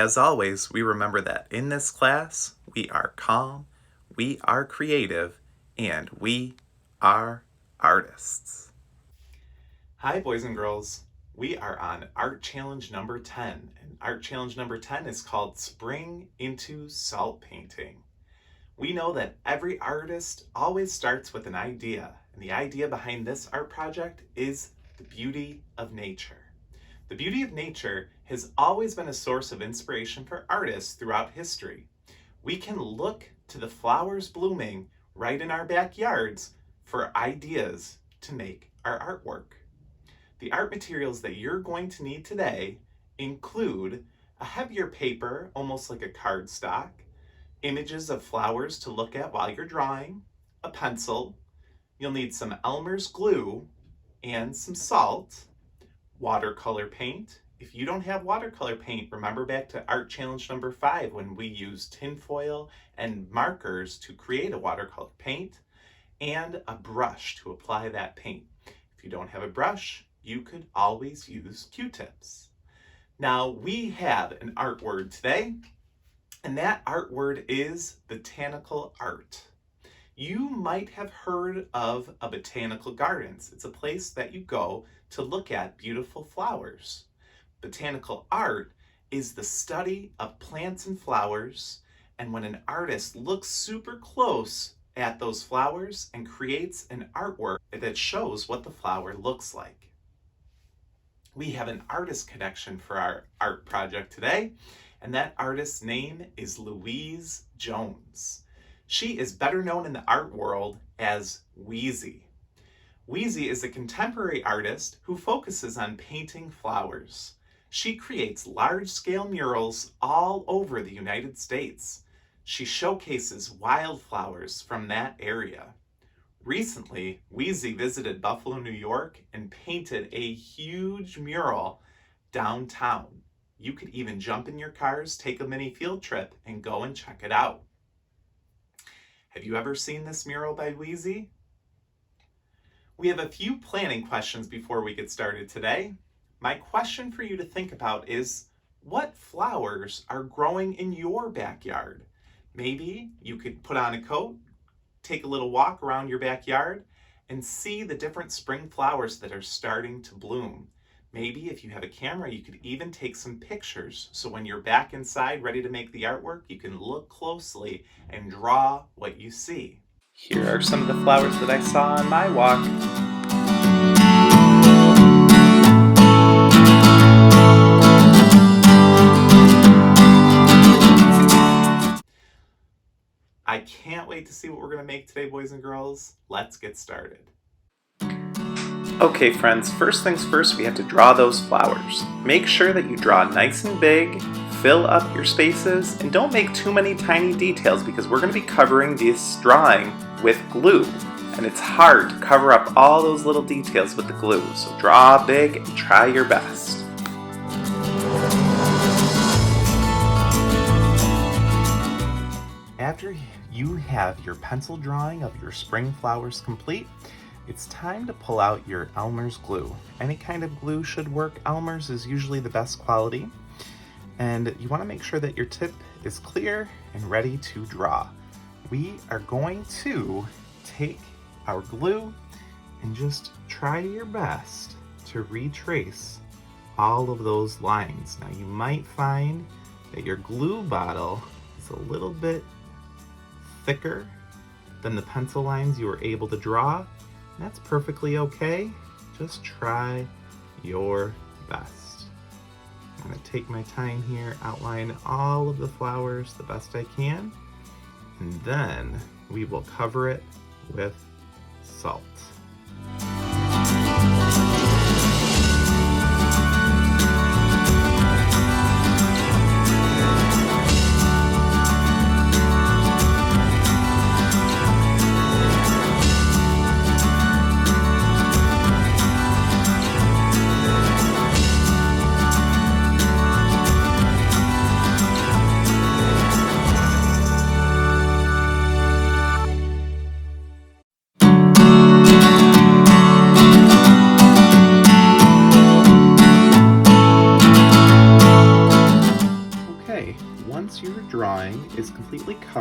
as always, we remember that in this class, we are calm, we are creative, and we are artists. Hi, boys and girls. We are on Art Challenge number 10, and Art Challenge number 10 is called Spring into Salt Painting. We know that every artist always starts with an idea, and the idea behind this art project is the beauty of nature. The beauty of nature has always been a source of inspiration for artists throughout history. We can look to the flowers blooming right in our backyards for ideas to make our artwork. The art materials that you're going to need today include a heavier paper, almost like a cardstock, images of flowers to look at while you're drawing, a pencil, you'll need some Elmer's glue and some salt, watercolor paint. If you don't have watercolor paint, remember back to Art Challenge number 5 when we used tinfoil and markers to create a watercolor paint, and a brush to apply that paint. If you don't have a brush, you could always use Q-tips. Now we have an art word today, and that art word is botanical art. You might have heard of a botanical gardens. It's a place that you go to look at beautiful flowers. Botanical art is the study of plants and flowers, and when an artist looks super close at those flowers and creates an artwork that shows what the flower looks like. We have an artist connection for our art project today, and that artist's name is Louise Jones. She is better known in the art world as Ouizi. Ouizi is a contemporary artist who focuses on painting flowers. She creates large-scale murals all over the United States. She showcases wildflowers from that area. Recently, Ouizi visited Buffalo, New York, and painted a huge mural downtown. You could even jump in your cars, take a mini field trip, and go and check it out. Have you ever seen this mural by Ouizi? We have a few planning questions before we get started today. My question for you to think about is, what flowers are growing in your backyard? Maybe you could put on a coat, take a little walk around your backyard, and see the different spring flowers that are starting to bloom. Maybe if you have a camera, you could even take some pictures, so when you're back inside ready to make the artwork, you can look closely and draw what you see. Here are some of the flowers that I saw on my walk. I can't wait to see what we're going to make today, boys and girls. Let's get started. Okay, friends, first things first, we have to draw those flowers. Make sure that you draw nice and big, fill up your spaces, and don't make too many tiny details because we're going to be covering this drawing with glue. And it's hard to cover up all those little details with the glue. So draw big and try your best. After you have your pencil drawing of your spring flowers complete, it's time to pull out your Elmer's glue. Any kind of glue should work. Elmer's is usually the best quality. And you want to make sure that your tip is clear and ready to draw. We are going to take our glue and just try your best to retrace all of those lines. Now you might find that your glue bottle is a little bit thicker than the pencil lines you were able to draw. That's perfectly okay. Just try your best. I'm going to take my time here, outline all of the flowers the best I can, and then we will cover it with salt.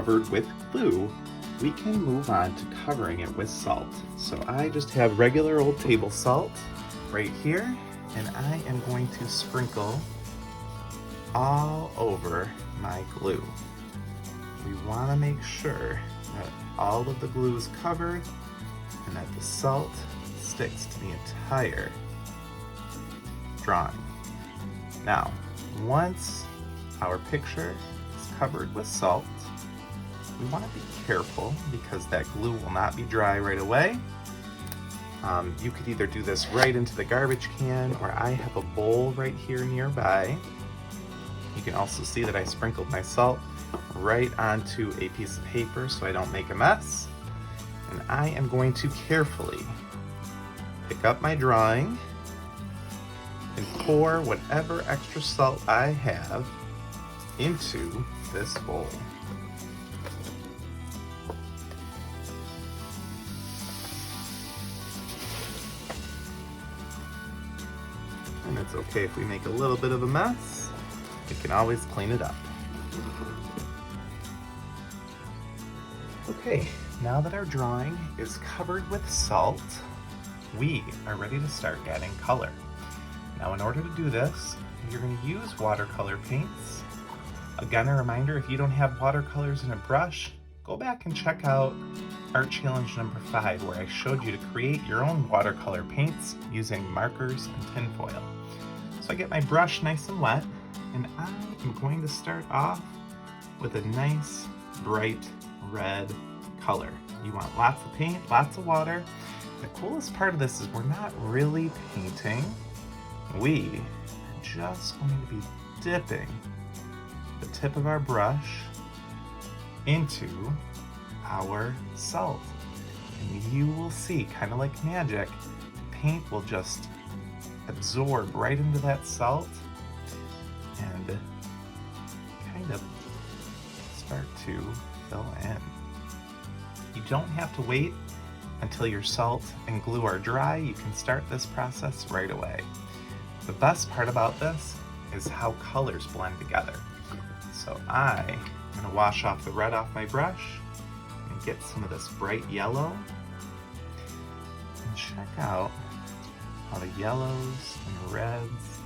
covered with glue, we can move on to covering it with salt. So I just have regular old table salt right here, and I am going to sprinkle all over my glue. We want to make sure that all of the glue is covered and that the salt sticks to the entire drawing. Now, once our picture is covered with salt, we want to be careful because that glue will not be dry right away. You could either do this right into the garbage can, or I have a bowl right here nearby. You can also see that I sprinkled my salt right onto a piece of paper so I don't make a mess. And I am going to carefully pick up my drawing and pour whatever extra salt I have into this bowl. And it's okay if we make a little bit of a mess. We can always clean it up. Okay, now that our drawing is covered with salt, we are ready to start adding color. Now, in order to do this, you're going to use watercolor paints. Again, a reminder, if you don't have watercolors in a brush, go back and check out Art Challenge number 5, where I showed you to create your own watercolor paints using markers and tinfoil. So I get my brush nice and wet, and I am going to start off with a nice bright red color. You want lots of paint, lots of water. The coolest part of this is we're not really painting. We are just going to be dipping the tip of our brush into our salt. And you will see, kind of like magic, paint will just absorb right into that salt and kind of start to fill in. You don't have to wait until your salt and glue are dry. You can start this process right away. The best part about this is how colors blend together. So I'm going to wash off the red off my brush and get some of this bright yellow. And check out how the yellows and reds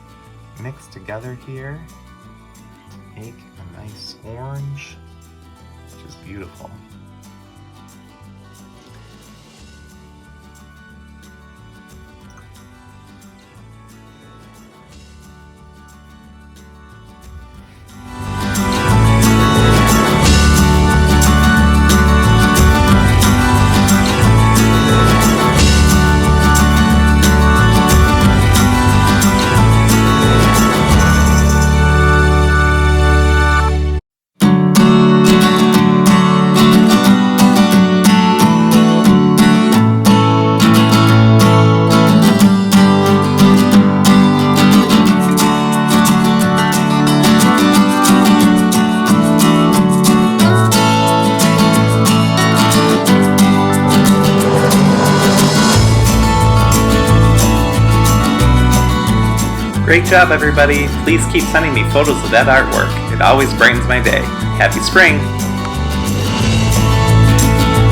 mix together here to make a nice orange, which is beautiful. Great job, everybody. Please keep sending me photos of that artwork. It always brightens my day. Happy spring!